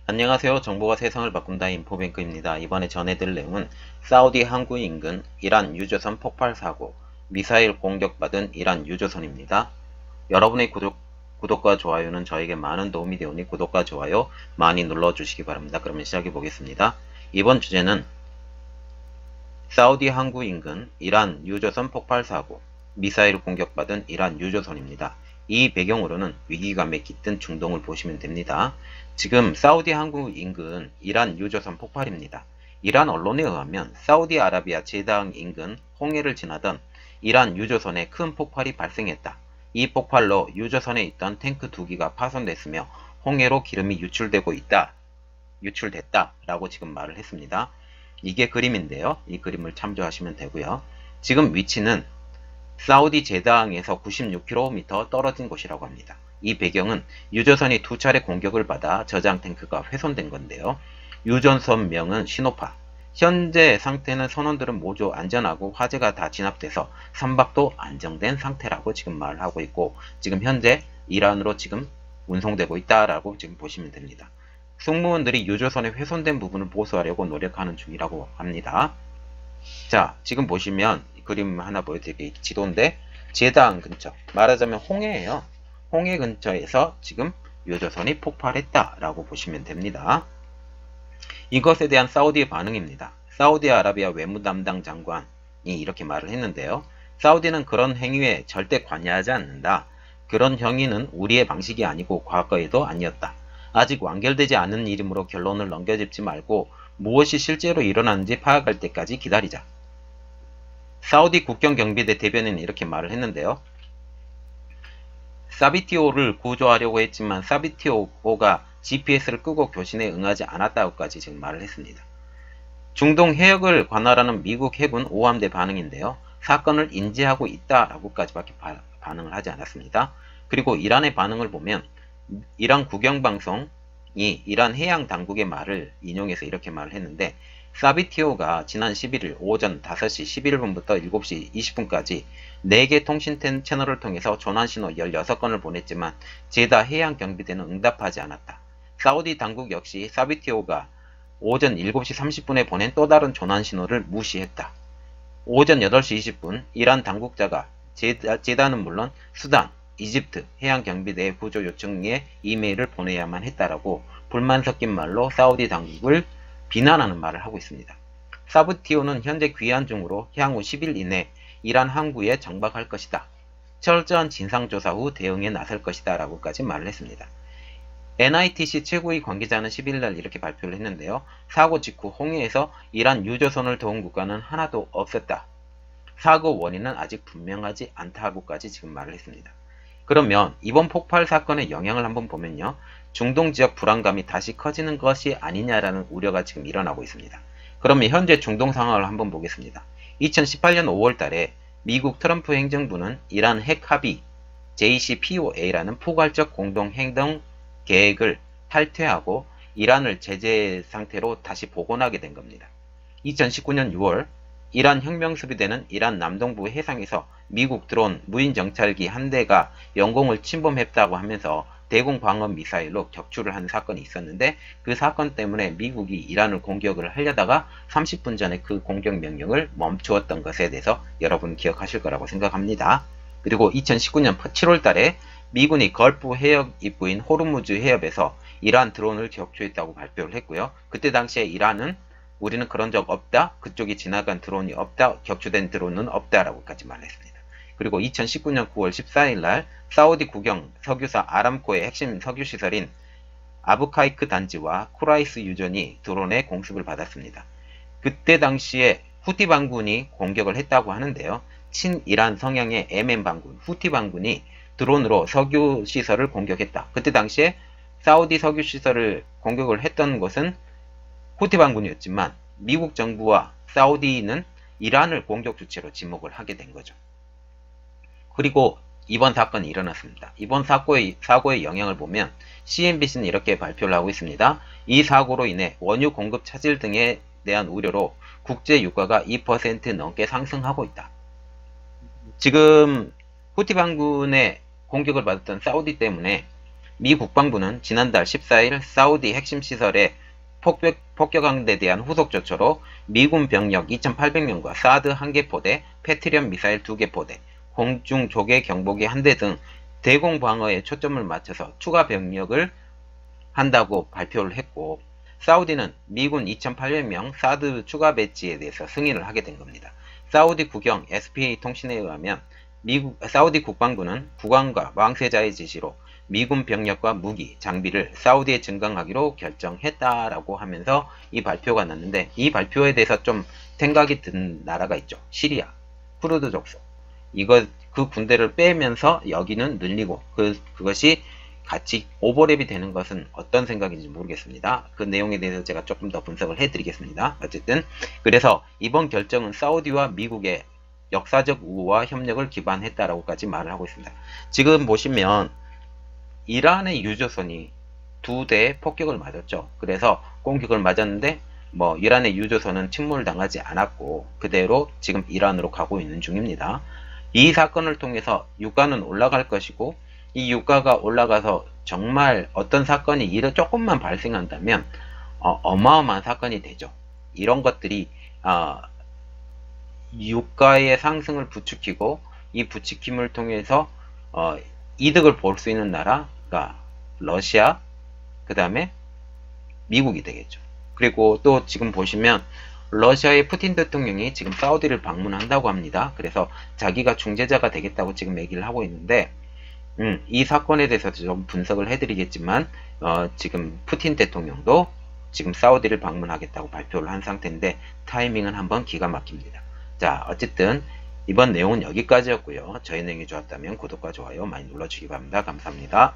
안녕하세요. 정보가 세상을 바꾼다 인포뱅크입니다. 이번에 전해드릴 내용은 사우디 항구 인근 이란 유조선 폭발 사고, 미사일 공격받은 이란 유조선입니다. 여러분의 구독과 좋아요는 저에게 많은 도움이 되오니 구독과 좋아요 많이 눌러주시기 바랍니다. 그러면 시작해 보겠습니다. 이번 주제는 사우디 항구 인근 이란 유조선 폭발 사고, 미사일 공격받은 이란 유조선입니다. 이 배경으로는 위기감에 깃든 중동을 보시면 됩니다. 지금 사우디 항구 인근 이란 유조선 폭발입니다. 이란 언론에 의하면 사우디아라비아 제당 인근 홍해를 지나던 이란 유조선에 큰 폭발이 발생했다. 이 폭발로 유조선에 있던 탱크 2기가 파손됐으며 홍해로 기름이 유출됐다라고 지금 말을 했습니다. 이게 그림인데요. 이 그림을 참조하시면 되고요. 지금 위치는 사우디 제당에서 96km 떨어진 곳이라고 합니다. 이 배경은 유조선이 2차례 공격을 받아 저장 탱크가 훼손된 건데요. 유조선명은 시노파. 현재 상태는 선원들은 모두 안전하고 화재가 다 진압돼서 선박도 안정된 상태라고 지금 말을 하고 있고, 지금 현재 이란으로 지금 운송되고 있다라고 지금 보시면 됩니다. 승무원들이 유조선의 훼손된 부분을 보수하려고 노력하는 중이라고 합니다. 자, 지금 보시면 그림 하나 보여드릴게요. 지도인데 제당 근처, 말하자면 홍해예요. 홍해 근처에서 지금 유조선이 폭발했다라고 보시면 됩니다. 이것에 대한 사우디의 반응입니다. 사우디아라비아 외무 담당 장관이 이렇게 말을 했는데요. 사우디는 그런 행위에 절대 관여하지 않는다. 그런 행위는 우리의 방식이 아니고 과거에도 아니었다. 아직 완결되지 않은 일이므로 결론을 넘겨짚지 말고 무엇이 실제로 일어났는지 파악할 때까지 기다리자. 사우디 국경경비대 대변인은 이렇게 말을 했는데요. 사비티오를 구조하려고 했지만 사비티오가 GPS를 끄고 교신에 응하지 않았다고까지 지금 말을 했습니다. 중동 해역을 관할하는 미국 해군 5함대 반응인데요. 사건을 인지하고 있다라고까지밖에 반응을 하지 않았습니다. 그리고 이란의 반응을 보면 이란 국영방송이 이란 해양 당국의 말을 인용해서 이렇게 말을 했는데, 사비티오가 지난 11일 오전 5시 11분부터 7시 20분까지 4개 통신 채널을 통해서 전환신호 16건을 보냈지만 제다 해양경비대는 응답하지 않았다. 사우디 당국 역시 사비티오가 오전 7시 30분에 보낸 또 다른 전환신호를 무시했다. 오전 8시 20분 이란 당국자가 제다는 물론 수단, 이집트 해양경비대의 구조 요청에 이메일을 보내야만 했다라고 불만 섞인 말로 사우디 당국을 비난하는 말을 하고 있습니다. 사비티오는 현재 귀환 중으로 향후 10일 이내 이란 항구에 정박할 것이다. 철저한 진상조사 후 대응에 나설 것이다 라고까지 말을 했습니다. NITC 최고위 관계자는 10일날 이렇게 발표를 했는데요. 사고 직후 홍해에서 이란 유조선을 도운 국가는 하나도 없었다. 사고 원인은 아직 분명하지 않다고까지 지금 말을 했습니다. 그러면 이번 폭발 사건의 영향을 한번 보면요. 중동 지역 불안감이 다시 커지는 것이 아니냐라는 우려가 지금 일어나고 있습니다. 그러면 현재 중동 상황을 한번 보겠습니다. 2018년 5월 달에 미국 트럼프 행정부는 이란 핵 합의 JCPOA라는 포괄적 공동 행동 계획을 탈퇴하고 이란을 제재 상태로 다시 복원하게 된 겁니다. 2019년 6월 이란 혁명수비대는 이란 남동부 해상에서 미국 드론 무인 정찰기 한 대가 영공을 침범했다고 하면서 대공 방어 미사일로 격추를 한 사건이 있었는데, 그 사건 때문에 미국이 이란을 공격을 하려다가 30분 전에 그 공격 명령을 멈추었던 것에 대해서 여러분 기억하실 거라고 생각합니다. 그리고 2019년 7월 달에 미군이 걸프 해역 입구인 호르무즈 해협에서 이란 드론을 격추했다고 발표를 했고요. 그때 당시에 이란은 우리는 그런 적 없다, 그쪽이 지나간 드론이 없다, 격추된 드론은 없다라고까지 말했습니다. 그리고 2019년 9월 14일 날 사우디 국영 석유사 아람코의 핵심 석유시설인 아부카이크 단지와 쿠라이스 유전이 드론의 공습을 받았습니다. 그때 당시에 후티 반군이 공격을 했다고 하는데요. 친이란 성향의 예멘 반군, 후티 반군이 드론으로 석유시설을 공격했다. 그때 당시에 사우디 석유시설을 공격을 했던 것은 후티 반군이었지만 미국 정부와 사우디는 이란을 공격 주체로 지목을 하게 된 거죠. 그리고 이번 사건이 일어났습니다. 이번 사고의 영향을 보면 CNBC는 이렇게 발표를 하고 있습니다. 이 사고로 인해 원유 공급 차질 등에 대한 우려로 국제 유가가 2% 넘게 상승하고 있다. 지금 후티 반군의 공격을 받았던 사우디 때문에 미 국방부는 지난달 14일 사우디 핵심 시설의 폭격한 데 대한 후속 조처로 미군 병력 2,800명과 사드 1개 포대, 패트리언 미사일 2개 포대, 공중 조개 경보기 1대 등 대공 방어에 초점을 맞춰서 추가 병력을 한다고 발표를 했고, 사우디는 미군 2,800명 사드 추가 배치에 대해서 승인을 하게 된 겁니다. 사우디 국영 SPA 통신에 의하면 사우디 국방부는 국왕과 왕세자의 지시로 미군 병력과 무기, 장비를 사우디에 증강하기로 결정했다라고 하면서 이 발표가 났는데, 이 발표에 대해서 좀 생각이 든 나라가 있죠. 시리아, 쿠르드 족속. 그 군대를 빼면서 여기는 늘리고 그것이 같이 오버랩이 되는 것은 어떤 생각인지 모르겠습니다. 그 내용에 대해서 제가 조금 더 분석을 해드리겠습니다. 어쨌든 그래서 이번 결정은 사우디와 미국의 역사적 우호와 협력을 기반했다라고까지 말을 하고 있습니다. 지금 보시면 이란의 유조선이 2대 폭격을 맞았죠. 그래서 공격을 맞았는데 이란의 유조선은 침몰당하지 않았고 그대로 지금 이란으로 가고 있는 중입니다. 이 사건을 통해서 유가는 올라갈 것이고, 이 유가가 올라가서 정말 어떤 사건이 조금만 발생한다면 어마어마한 사건이 되죠. 이런 것들이 유가의 상승을 부추기고, 이 부추김을 통해서 이득을 볼 수 있는 나라가 러시아, 그 다음에 미국이 되겠죠. 그리고 또 지금 보시면 러시아의 푸틴 대통령이 지금 사우디를 방문한다고 합니다. 그래서 자기가 중재자가 되겠다고 지금 얘기를 하고 있는데, 이 사건에 대해서 좀 분석을 해드리겠지만 지금 푸틴 대통령도 지금 사우디를 방문하겠다고 발표를 한 상태인데, 타이밍은 한번 기가 막힙니다. 자, 어쨌든 이번 내용은 여기까지였고요. 저희 내용이 좋았다면 구독과 좋아요 많이 눌러주시기 바랍니다. 감사합니다.